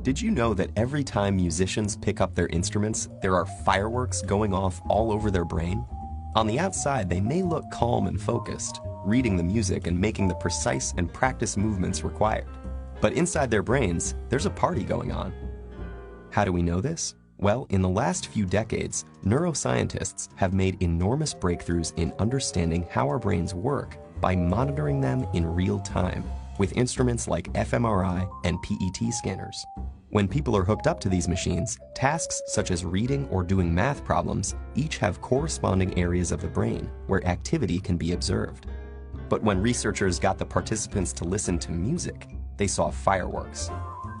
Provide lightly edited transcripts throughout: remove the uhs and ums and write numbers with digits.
Did you know that every time musicians pick up their instruments, there are fireworks going off all over their brain? On the outside, they may look calm and focused, reading the music and making the precise and practiced movements required. But inside their brains, there's a party going on. How do we know this? Well, in the last few decades, neuroscientists have made enormous breakthroughs in understanding how our brains work by monitoring them in real time with instruments like fMRI and PET scanners. When people are hooked up to these machines, tasks such as reading or doing math problems each have corresponding areas of the brain where activity can be observed. But when researchers got the participants to listen to music, they saw fireworks.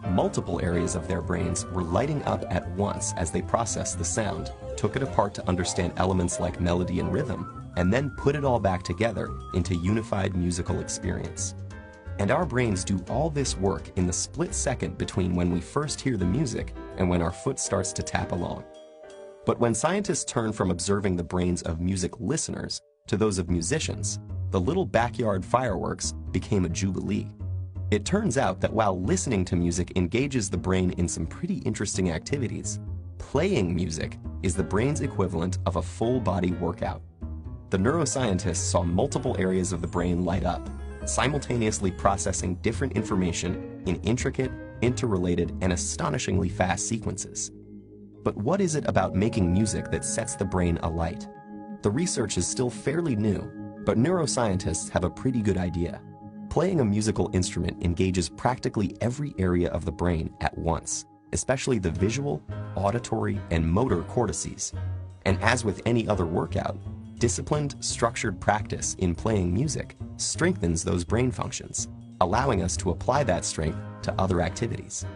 Multiple areas of their brains were lighting up at once as they processed the sound, took it apart to understand elements like melody and rhythm, and then put it all back together into unified musical experience. And our brains do all this work in the split second between when we first hear the music and when our foot starts to tap along. But when scientists turn from observing the brains of music listeners to those of musicians, the little backyard fireworks became a jubilee. It turns out that while listening to music engages the brain in some pretty interesting activities, playing music is the brain's equivalent of a full-body workout. The neuroscientists saw multiple areas of the brain light up, simultaneously processing different information in intricate, interrelated, and astonishingly fast sequences. But what is it about making music that sets the brain alight? The research is still fairly new, but neuroscientists have a pretty good idea. Playing a musical instrument engages practically every area of the brain at once, especially the visual, auditory, and motor cortices. And as with any other workout, disciplined, structured practice in playing music strengthens those brain functions, allowing us to apply that strength to other activities.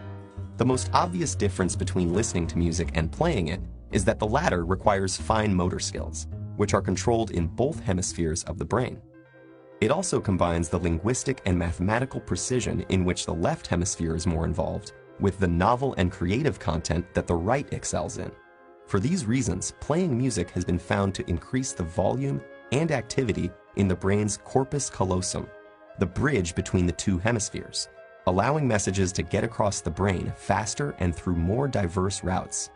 The most obvious difference between listening to music and playing it is that the latter requires fine motor skills, which are controlled in both hemispheres of the brain. It also combines the linguistic and mathematical precision in which the left hemisphere is more involved with the novel and creative content that the right excels in. For these reasons, playing music has been found to increase the volume and activity in the brain's corpus callosum, the bridge between the two hemispheres, allowing messages to get across the brain faster and through more diverse routes.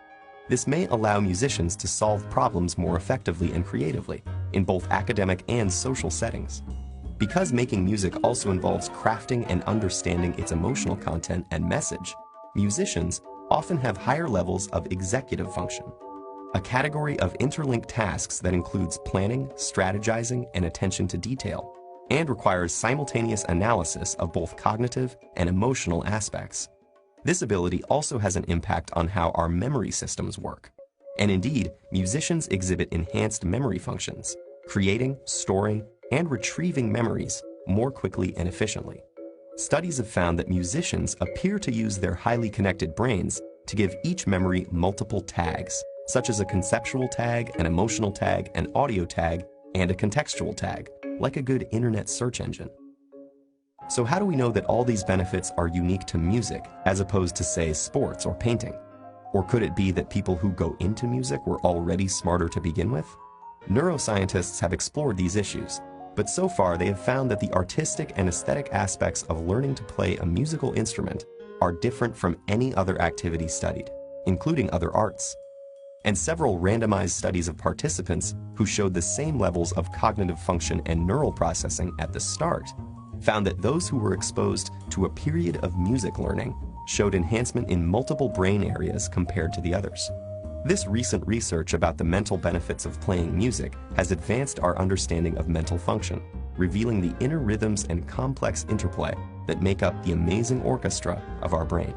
This may allow musicians to solve problems more effectively and creatively in both academic and social settings. Because making music also involves crafting and understanding its emotional content and message, musicians often have higher levels of executive function, a category of interlinked tasks that includes planning, strategizing, and attention to detail, and requires simultaneous analysis of both cognitive and emotional aspects. This ability also has an impact on how our memory systems work. And indeed, musicians exhibit enhanced memory functions, creating, storing, and retrieving memories more quickly and efficiently. Studies have found that musicians appear to use their highly connected brains to give each memory multiple tags, such as a conceptual tag, an emotional tag, an audio tag, and a contextual tag, like a good internet search engine. So how do we know that all these benefits are unique to music as opposed to, say, sports or painting? Or could it be that people who go into music were already smarter to begin with? Neuroscientists have explored these issues, but so far they have found that the artistic and aesthetic aspects of learning to play a musical instrument are different from any other activity studied, including other arts. And several randomized studies of participants who showed the same levels of cognitive function and neural processing at the start found that those who were exposed to a period of music learning showed enhancement in multiple brain areas compared to the others. This recent research about the mental benefits of playing music has advanced our understanding of mental function, revealing the inner rhythms and complex interplay that make up the amazing orchestra of our brain.